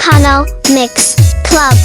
Ilocano Mix Club.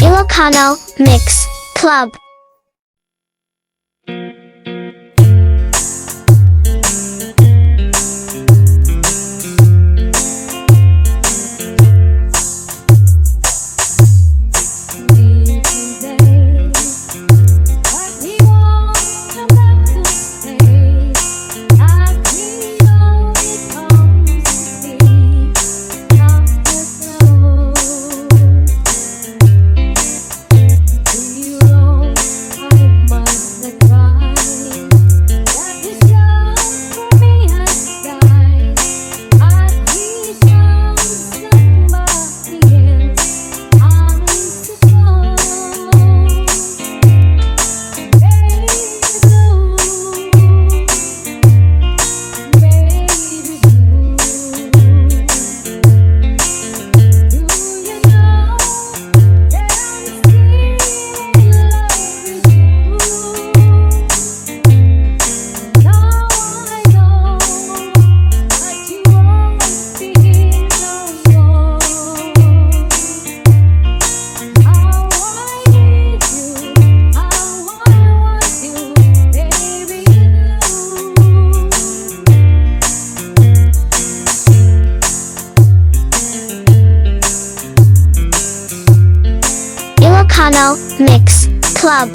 Ilocano Mix Club. Ilocano Mix Club.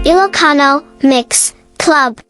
Ilocano Mix Club.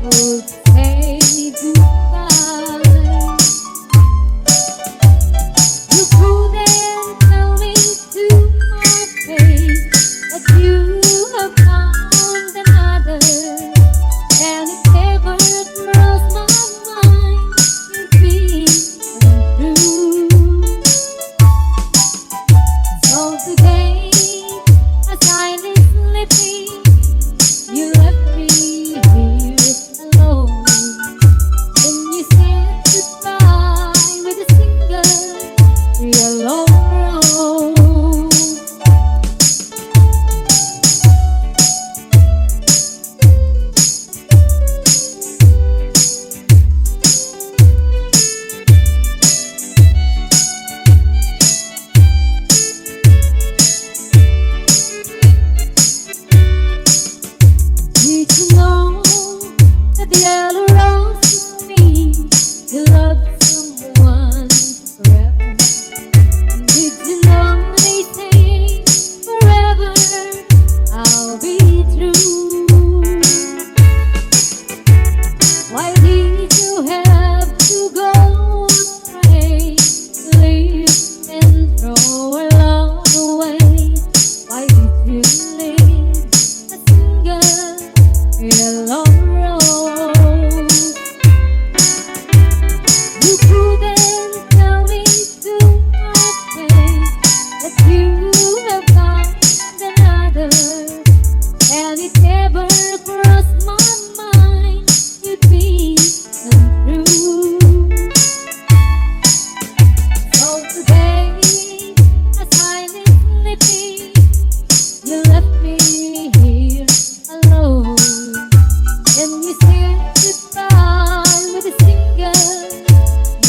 could say goodbye. You couldn't tell me to my face that you have found another, and it never crossed my mind you'd be untrue. So today, as I lay sleeping, you left me here alone, and you said goodbye with a single yellow rose. Did you know that the yellow rose is me? You love someone forever. Did you know they say forever I'll be true? Why did you have to go astray, leave and throw our love away? Why did you leave a single yellow rose? You couldn't tell me to my face that you have found another, and it never crossed my mind you'd be untrue. So today, as I lay sleeping, you left me here alone, and you said goodbye with a single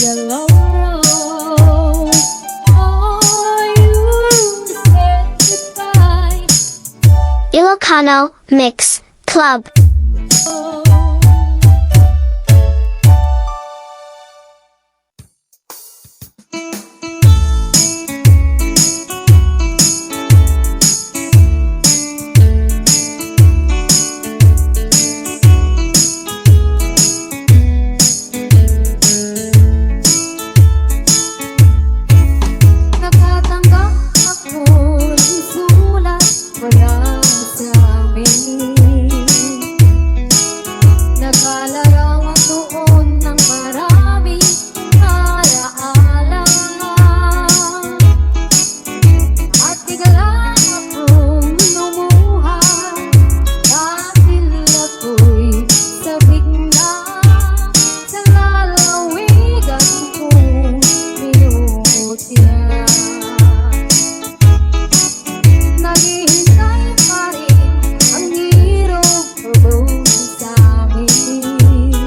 yellow rose. Oh, you said goodbye. Ilocano Mix Club. Oh. Nakatanggap ako ng sulat mula sa amin. Nagkalarawan doon ng maraming alaala, at bigla akong lumuha dahil ako'y sabik na sa lalawigan kong minumutya. Naghihintay pa rin ang hirap tuloy sa amin.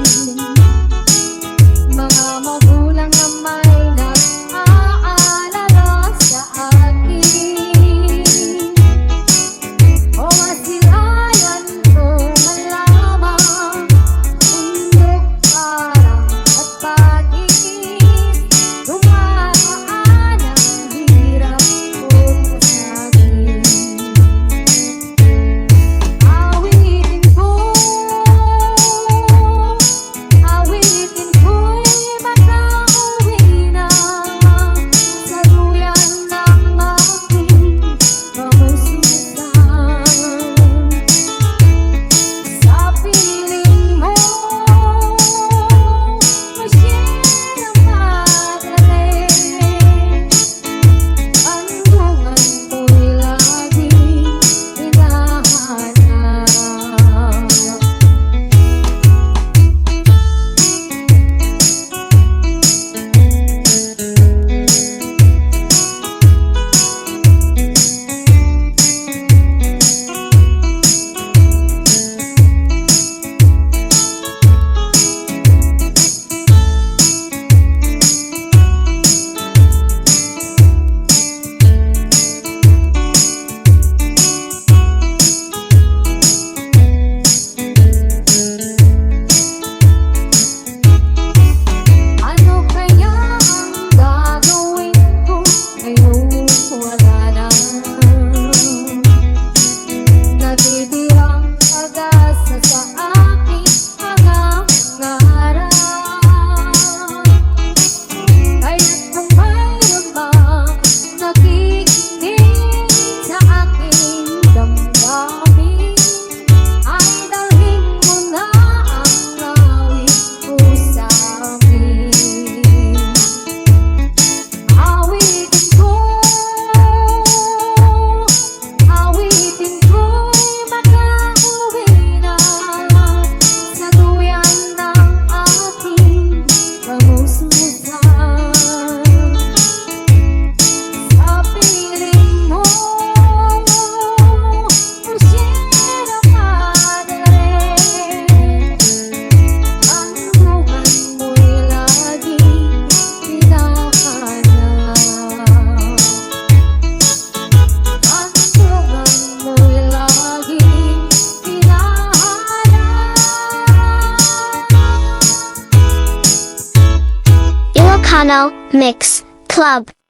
Ilocano Mix Club.